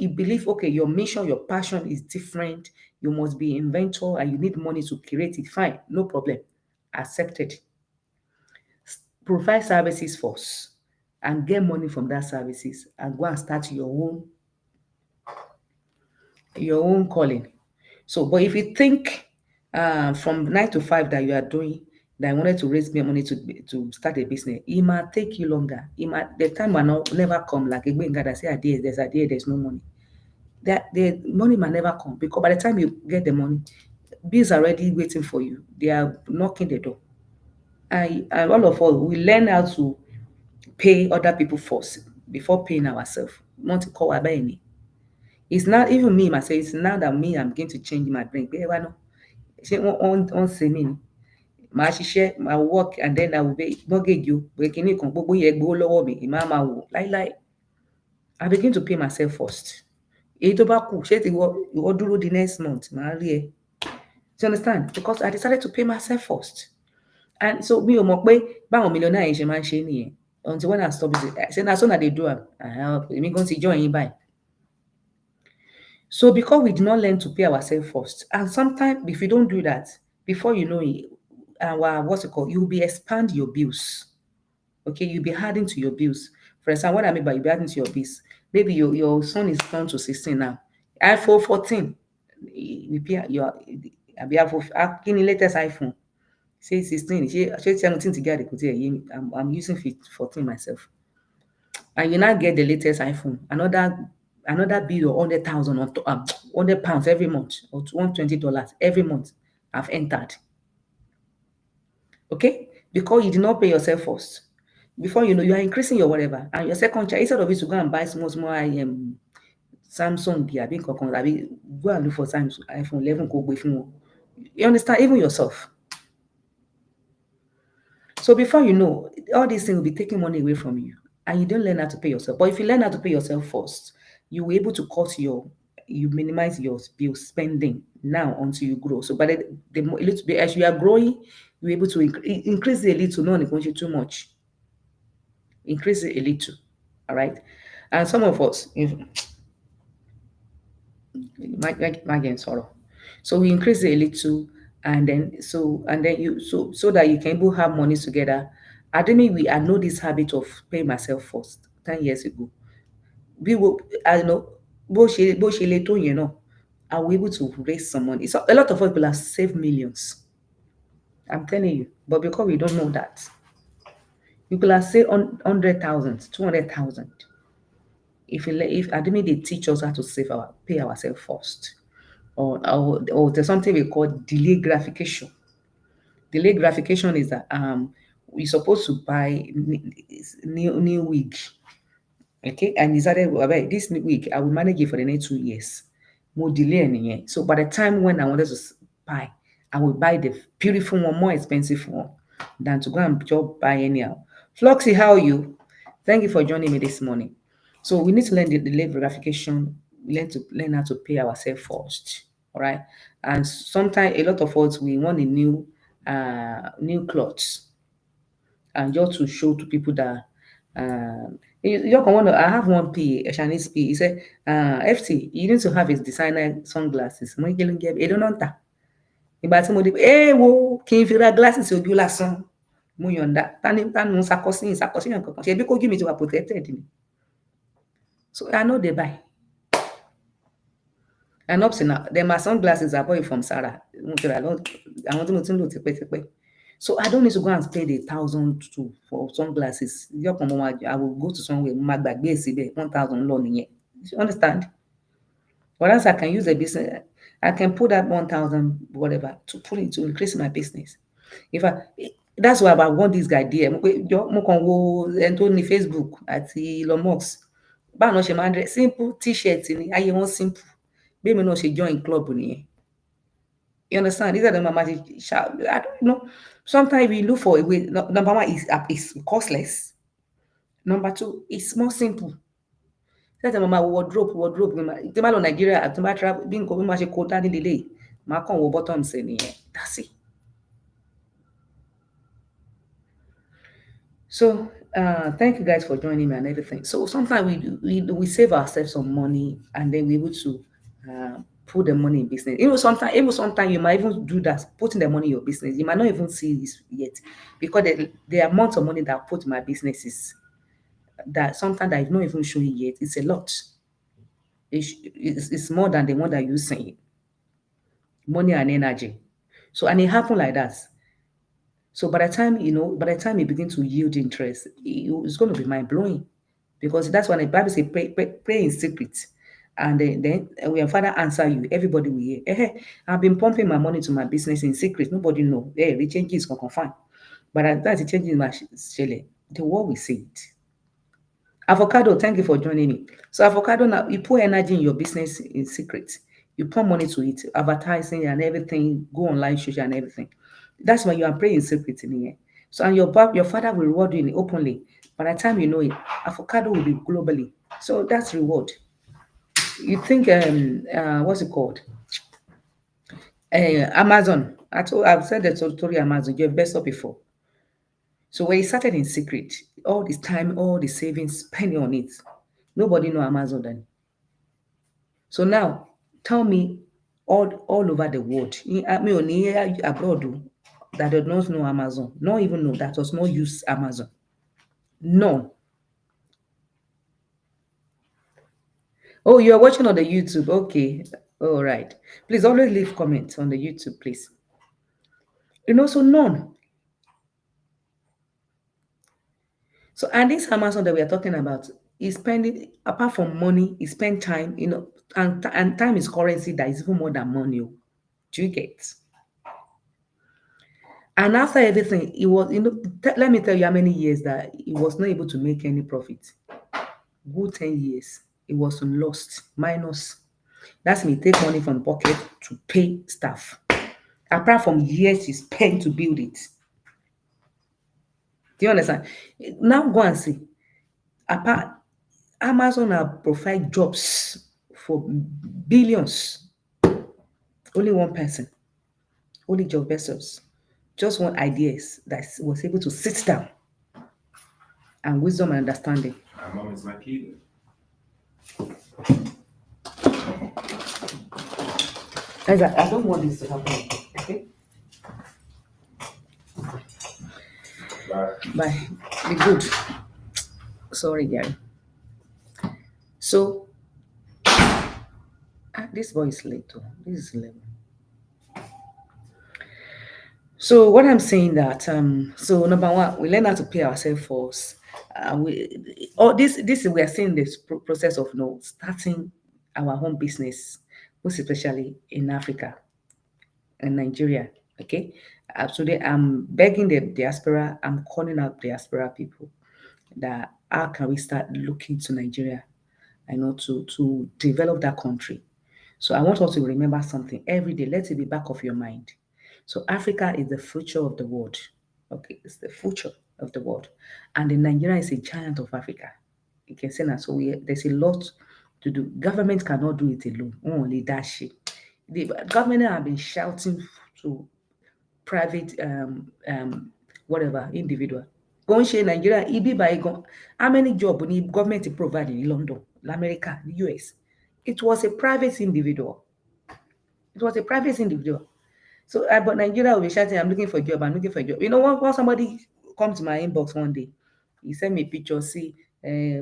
you believe, okay, your mission, your passion is different, you must be inventor and you need money to create it, fine, no problem. Accepted. Provide services first and get money from that services and go and start your own calling. So, but if you think from 9 to 5 that you are doing, that I wanted to raise more money to start a business, it might take you longer. The time will never come like a Gbenga that say there's no money. That the money might never come because by the time you get the money, bills are already waiting for you. They are knocking the door. And all of us, we learn how to pay other people first before paying ourselves. Want to call Abeni. It's not even me myself. It's now that I'm going to change my brain. Pé, wá náà, ṣé wọ́n ṣe mí ni? Màá ṣiṣẹ́, màá work, and then I will pay mortgage o. Pé kíní kan gbogbo yẹn gbowó lọ́wọ́ mi, èmi á máa wò láíláí. I begin to pay myself first. Èyí tó bá kù, ṣé ìwọ dúró di next month, màá rí ẹ. Do you understand? Because I decided to pay myself first. And so mi ò mọ̀ pé báwọn millionaire yẹn ṣe máa ń ṣe nìyẹn. Until when I stop it, I say na so na dey do am. Èmi gan ti join yín báyìí. So because we did not learn to pay ourselves first, and sometimes if you don't do that, before you know it, what's it called? You'll be expand your bills. Okay, you'll be adding to your bills. For example, what I mean by you'll be adding to your bills, maybe your son is turned to 16 now. iPhone 14, you pay your kí ni latest iPhone? Say 16, say 17 together. I'm using 14 myself. And you now get the latest iPhone, another bill of 100,000 or £100 every month, or $120 every month have entered. Okay? Because you did not pay yourself first. Before you know, you are increasing your whatever. And your second child, instead of you to go and buy small Samsung, go and look for Samsung iPhone 11. You understand? Even yourself. So before you know, all these things will be taking money away from you, and you don't learn how to pay yourself. But if you learn how to pay yourself first, you will able to you minimize your bill spending now until you grow. So, but a little bit as you are growing, you're able to increase it a little, not negotiate too much. Increase it a little, all right. And some of us, if might get sorrow, so we increase it a little, and then you so that you can both have money together. I don't mean I know this habit of paying myself first 10 years ago. We will, I know, bó ṣe le tó yẹn náà, I will able to raise some money. So a lot of people have saved millions. I'm telling you, but because we don't know that, you could have saved 100,000, 200,000. If I don't mean they teach us how to pay ourselves first, or there's something we call delay gratification. Delay gratification is that we're supposed to buy new wig. Okay, and decided, well, this week I will manage it for the next 2 years. More delay in. So by the time when I wanted to buy, I will buy the beautiful one, more expensive one, than to go and just buy anyhow. Floxy, how are you? Thank you for joining me this morning. So we need to learn the delay gratification. We learn how to pay ourselves first. All right. And sometimes a lot of us we want a new clothes, and just to show to people that you can wonder. I have one P, a Chinese P. He said, FT, you need to have his designer sunglasses. Mo ní kí ló ń jẹ́ èló náà ń tà. Ìgbà tí mo dé, wo kí n fi ra glasses ojú lásán. Mo yọ̀ǹda. Tani ń ṣàkọsíyàn kankan. Ṣebí kójú mi ti wà protected ni. So I know they buy. And up to now, then my sunglasses are bought from Sarah. Àwọn tí mo ti ń lò tipẹ́tipẹ́. So I don't need to go and pay the 1,000 for sunglasses. I will go to somewhere, má gbàgbé ẹ̀ síbẹ̀, 1,000 lọ nìyẹn. You understand? Whereas I can use a business, I can put that 1,000 whatever to put it to increase my business. That's why I want this guy there. Mo kàn wo ẹni tó ní Facebook àti Elon Musk. Báwo ṣe máa ń rẹ simple t-shirt ni, ayé wọn simple. Bí mi náà ṣe join club nìyẹn. You understand? These are the magic. I don't know. Sometimes we look for a way. Number one is costless. Number two, it's more simple. That's my wardrobe. Tí bá lọ Nigeria, tí bá travel, bí nǹkan bí máa ṣe kó dání lélẹ̀, máa kàn wọ bottoms nìyẹn. That's it. So thank you guys for joining me and everything. So sometimes we save ourselves some money, and then we're able to put the money in business. Even sometimes you might even do that, putting the money in your business. You might not even see this yet, because the amount of money that I put in my business is that sometimes I've not even shown it yet. It's a lot. It's more than the one that you're saying. Money and energy. So, and it happened like that. So by the time you begin to yield interest, it's going to be mind blowing, because that's when the Bible says pray in secret. And then when your Father answer you, everybody will hear. I've been pumping my money to my business in secret. Nobody know. The change is going to fine. But as that change in my shele, the world will see it. Avocado, thank you for joining me. So avocado, now you put energy in your business in secret. You put money to it, advertising and everything, go online, social and everything. That's when you are praying in secret in here. So and your Father will reward you openly. By the time you know it, avocado will be globally. So that's reward. You think what's it called? Amazon. I've said the story Amazon. You've best up before. So when he started in secret, all this time, all the savings, spending on it, nobody know Amazon then. So now, tell me, all over the world, I mean, only here abroad, that does not know Amazon, not even know that does not use Amazon. None. Oh, you're watching on the YouTube. Okay. All right. Please always leave comments on the YouTube, please. So none. So, and this Amazon that we are talking about is spending, apart from money, he spend time, and time is currency that is even more than money. Oh. Do you get? And after everything, it was, let me tell you how many years that he was not able to make any profit. Good 10 years. It was lost, minus. That's me take money from pocket to pay staff. Apart from years he spent to build it. Do you understand? Now go and see. Apart, Amazon have provide jobs for billions. Only one person, only Joe Bezos, just one ideas that was able to sit down and wisdom and understanding. My mom is my kid. I don't want this to happen. Okay? But Bye. Be good. Sorry, Gary. So, this boy is late. Oh. This is 11. So what I'm saying that so number one, we learn how to pay ourselves first. We all this we are seeing this process of starting our home business, most especially in Africa and Nigeria. Okay, today I'm begging the diaspora. I'm calling out diaspora people that how can we start looking to Nigeria, to develop that country. So I want us to remember something every day. Let it be back of your mind. So Africa is the future of the world. Okay, it's the future of the world. And the Nigeria is a giant of Africa. You can say that. So there's a lot to do. Government cannot do it alone. Only that shit. The government have been shouting to private whatever individual. Go and share Nigeria, be by go. How many jobs the government provide in London, America, the US? It was a private individual. It was a private individual. So, but Nigeria will be shouting, I'm looking for a job, I'm looking for a job. When somebody come to my inbox one day, he sent me a picture, see, I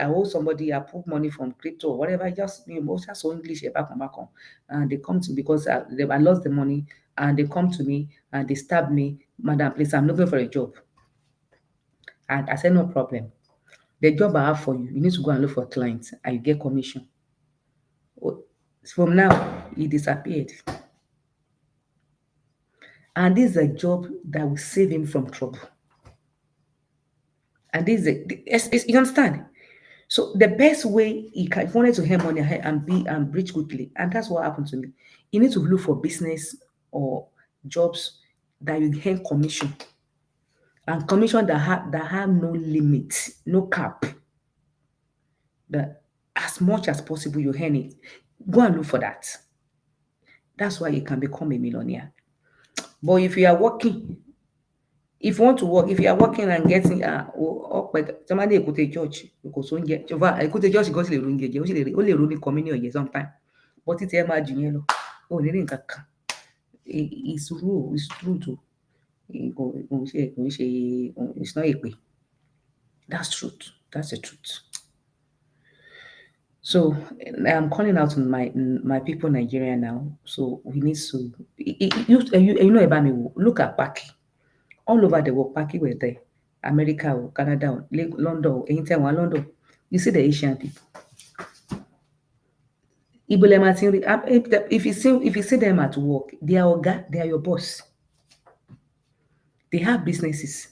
owe somebody, I put money from crypto or whatever, just so English back on. And they come to because I lost the money, and they come to me and they stab me, madam, please, I'm looking for a job. And I said, no problem. The job I have for you, you need to go and look for clients and you get commission. From now, he disappeared. And this is a job that will save him from trouble. And this is you understand? So the best way he can, if he wanted to earn money and be and reach quickly, and that's what happened to me. You need to look for business or jobs that you earn commission, and commission that have no limit, no cap. That as much as possible you earn it. Go and look for that. That's why you can become a millionaire. But if you are working, if you want to work, if you are working and getting somebody Ekute church, because so get Ekute church go le runge je, o le ro ni communion ye sometime. But it's máa jù yẹn lọ. O ní rí nǹkan kan. It's true too. It's not èpè. That's truth. That's the truth. So I'm calling out on my people in Nigeria now. So we need to about me. Look at Paki. All over the world, Paki were there. America, Canada, London, anytime London. You see the Asian people. If you see them at work, they are oga, they are your boss. They have businesses.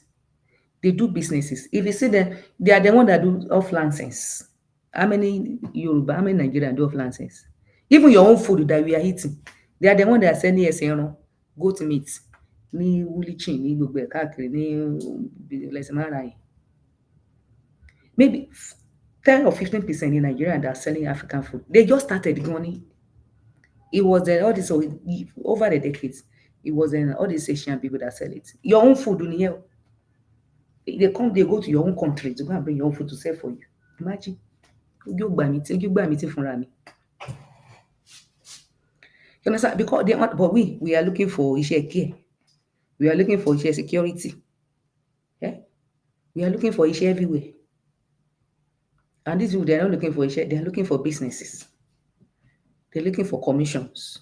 They do businesses. If you see them, they are the one that do off license. How many Yoruba, how many Nigerian do off license? Even your own food that we are eating, they are the one that are sending us, goat meat, ní Woolwich, ní gbogbo ẹ̀ káàkiri, ní lẹ́sìn máa ra yẹn. Maybe 10 or 15% in Nigeria that are selling African food. They just started money. It was all this over the decades. It was all these Asian people that sell it. Your own food in here. They come, they go to your own country to go and bring your own food to sell for you. Imagine. You buy me, you buy me from Rami. You understand? Because they want, but we are looking for iṣẹ́ care. We are looking for iṣẹ́ security. Yeah? We are looking for iṣẹ́ everywhere. And these people, they are not looking for iṣẹ́, they are looking for businesses. They're looking for commissions.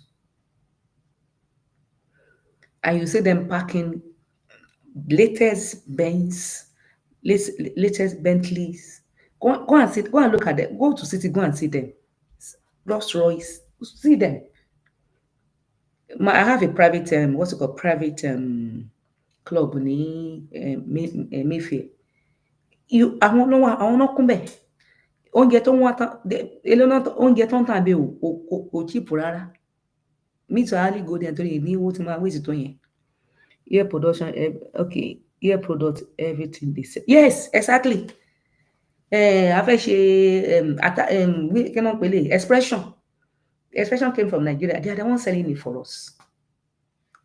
And you see them packing latest Benz, latest Bentleys. Go and see, go and look at them. Go to city, go and see them. Rolls Royce, see them. I have a private, what's it called, private club ní Mayfair. Àwọn náà kún bẹ̀. Oúnjẹ tó ń wá tán, oúnjẹ tó ń tà bẹ́ẹ̀ kò cheap rárá. Me to hardly go there nítorí ní owó tí máa waste tó yẹn. Ear production, okay, ear product, everything they sell. Yes, exactly. A fẹ́ ṣe kí náà pèlè expression. Expression came from Nigeria. They are the ones selling it for us.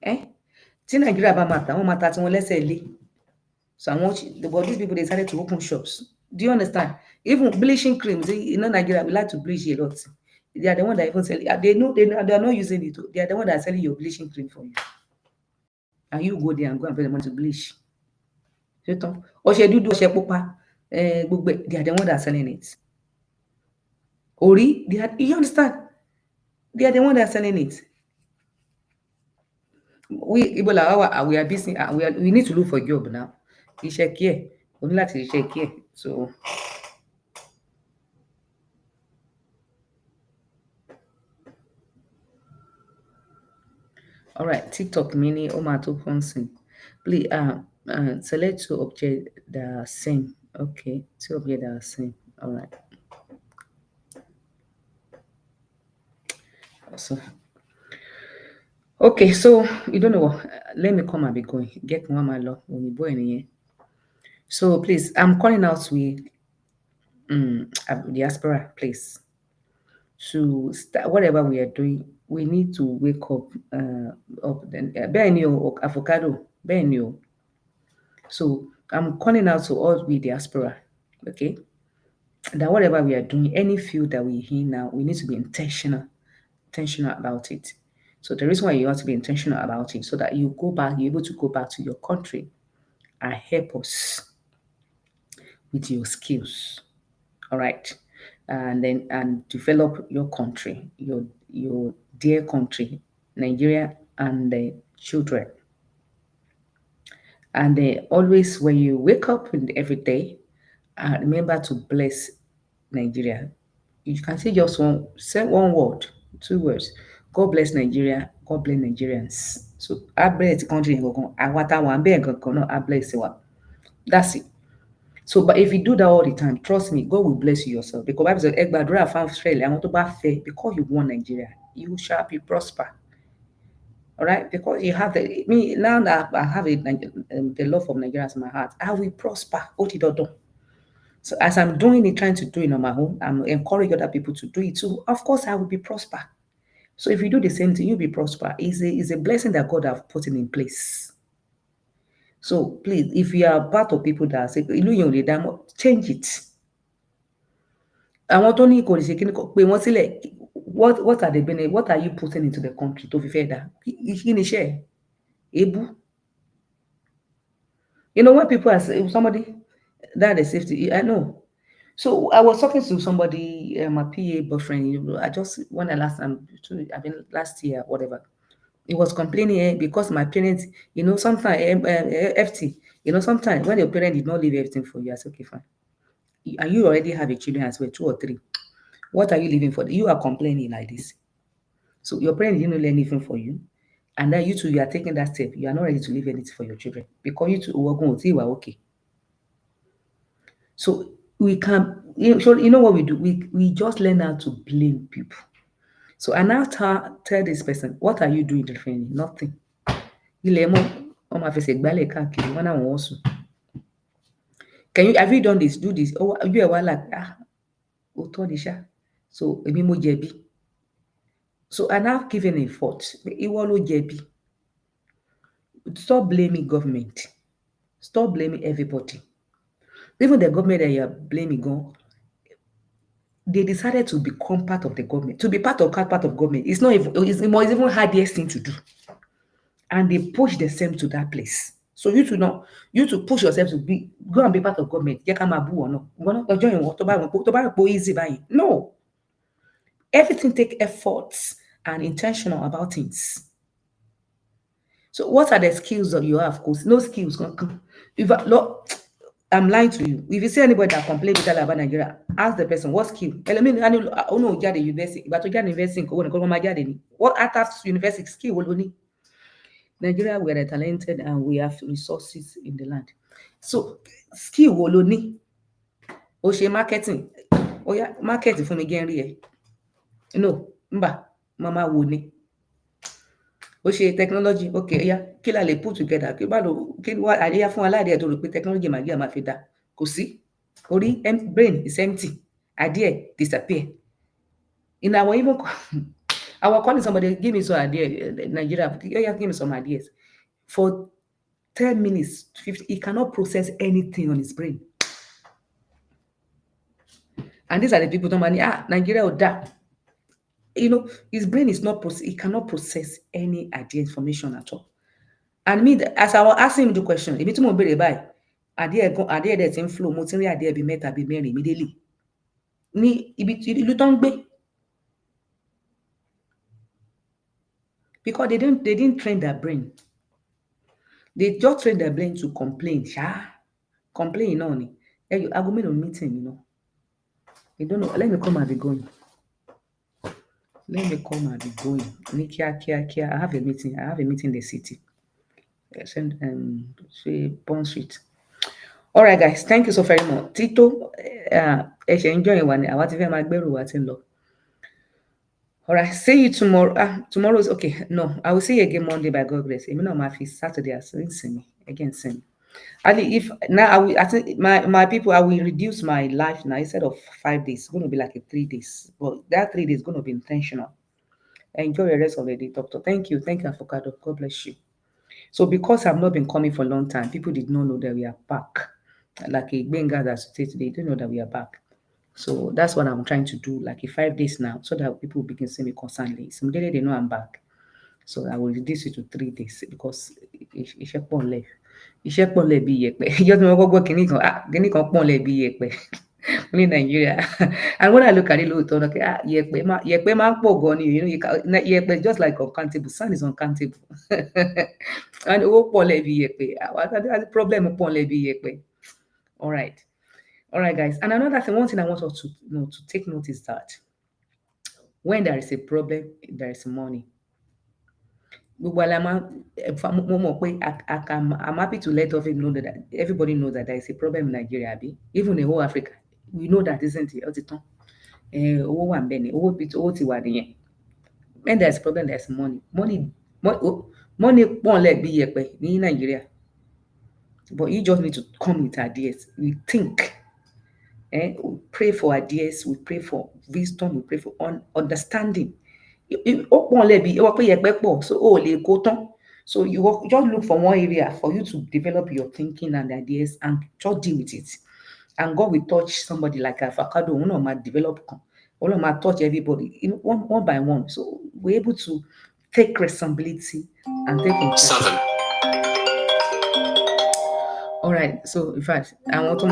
Tí Nigeria bá máa tà, wọ́n máa tà tí wọ́n lẹ́sẹ̀ ilé. So but these people decided to open shops. Do you understand? Even bleaching creams, Nigeria, we like to bleach a lot. They are the ones that even sell it. They know they are not using it. They are the ones that are selling your bleaching cream for you. And you go there and go and pay the money to bleach. Ọṣẹ dúdú, ọṣẹ pupa, they are the ones that are selling it. Ori, you understand? They are the ones that are selling it. We are busy. We need to look for a job now. Iṣẹ́ care. We need láti iṣẹ́ care. So. All right, TikTok mini Omato Ponson. Please select two objects that are same. Okay, two objects that are same. All right. So okay, so you don't know what. Let me come and be going. Get one my love when you boy in here. So please, I'm calling out with diaspora, please. To start whatever we are doing, we need to wake up. Avocado, Benio. So I'm calling out to all the diaspora, okay? That whatever we are doing, any field that we're in now, we need to be intentional about it. So the reason why you have to be intentional about it, so that you go back, you're able to go back to your country and help us with your skills. All right. And develop your country, your dear country, Nigeria, and the children. And always when you wake up every day, remember to bless Nigeria. You can say one word, 2 words. God bless Nigeria. God bless Nigerians. So I bless the country. I bless you. That's it. So, but if you do that all the time, trust me, God will bless you yourself. Because Bible says, because you want Nigeria, you shall be prosper. All right, because you have now that I have the love of Nigeria in my heart, I will prosper. So as I'm doing it, trying to do it on my own, I'm encouraging other people to do it too. Of course, I will be prosper. So if you do the same thing, you'll be prosper. It's a blessing that God have put in place. So please, if you are part of people that say, change it. Àwọn tó ní kò lè ṣe kíní kan pé wọ́n sílẹ̀, what are the benefits? What are you putting into the country tó fi fẹ́ dá? Kí ni iṣẹ́ ẹ̀? Èébú. You know when people are saying somebody that is safety, I know. So I was talking to somebody, my PA boyfriend. I just when I last last year, whatever. He was complaining because my parents, sometimes FT, sometimes when your parent did not leave everything for you, I said, okay, fine. And you already have a children as well, 2 or 3. What are you living for? You are complaining like this. So your parents didn't leave anything for you. And then you are taking that step. You are not ready to leave anything for your children because you two were going to see you are okay. So we can, you know what we do? We just learn how to blame people. So I now tell this person, what are you doing differently? Nothing. Have you done this? Do this. Oh, you are like, òótọ́ ni ṣá. So èmi mo jẹ̀bi. So I now given a fault. Ìwọ ló jẹ̀bi. Stop blaming government. Stop blaming everybody. Even the government that you are blaming, they decided to become part of the government. To be part of government, it's not even it's even hardest thing to do. And they push themselves to that place. So you to push yourself to go and be part of government. Easy buying. No. Everything take efforts and intentional about things. So what are the skills that you have? Of course, no skills. If look, I'm lying to you. If you see anybody that complain about Nigeria, ask the person what skill. Oh no, university. But university, what after university skill will need? Nigeria, we are talented and we have resources in the land. So skill will only. Marketing. Oh yeah, marketing for me again. No, mama wo ni. Technology, okay, yeah, kí la lè put together, kí wá àríyá fún aláàdé tó rò pé technology màgíà máa fi dá, kò sí. Orí brain is empty, idea disappear. In our even our calling somebody, give me some idea, Nigeria, give me some ideas. For 10 minutes, 50, he cannot process anything on his brain. And these are the people don't money, Nigeria will die. His brain is not, he cannot process any idea information at all. And me, as I was asking him the question, èmi tí mo béèrè báyìí, adìẹ dẹ̀ ti ń flow, mo ti ń rí adìẹ bíi mẹ́ta bíi mẹ́rin immediately. Ní ìlú tó ń gbé. Because they didn't train their brain. They just train their brain to complain. Complain náà ni. Aago mélòó meeting, You don't know. Let me come and be going. Ní kíákíá. I have a meeting in the city. Bond Street. All right, guys. Thank you so very much. Tito, enjoy one. I want to hear my gbẹ́rù wa ti ń lọ. All right. See you tomorrow. Tomorrow is okay. No, I will see you again Monday by God grace. Èmi náà máa fi Saturday as sing again. Ali, if now I think my people, I will reduce my life now instead of 5 days. It's going to be like 3 days. But that 3 days is going to be intentional. Enjoy the rest of the day, doctor. Thank you, Avocado. God bless you. So because I've not been coming for a long time, people did not know that we are back. Like a Benga that said today, they don't know that we are back. So that's what I'm trying to do, like 5 days now, so that people begin to see me constantly. Someday they know I'm back. So I will reduce it to 3 days because iṣẹ́ pọ̀ lẹ̀. Iṣẹ́ pọ̀ lẹ̀ bí iyẹ̀pẹ̀. Ìjọ́ tí mo gbọ́ kìíní kan pọ̀ lẹ̀ bí iyẹ̀pẹ̀ ní Nigeria. And when I look at it, iyẹ̀pẹ̀ máa ń pọ̀ gan ni. Iyẹ̀pẹ̀ just like uncountable. Sand is uncountable. And owó pọ̀ lẹ̀ bí iyẹ̀pẹ̀. The problem pọ̀ lẹ̀ bí iyẹ̀pẹ̀. All right, guys. And another thing, one thing I want us to take note is that when there is a problem, there is money. I'm happy to let everybody know that there is a problem in Nigeria, even in whole Africa. We know that, isn't it? When there's a problem, there's money. Money won't let be in Nigeria. But you just need to come with ideas. We think. We pray for ideas, we pray for wisdom, we pray for understanding. So you just look for one area for you to develop your thinking and ideas and just deal with it. And God will touch somebody like Avocado, might develop, might touch everybody, one by one. So we're able to take responsibility and take control. All right. So in fact, I want to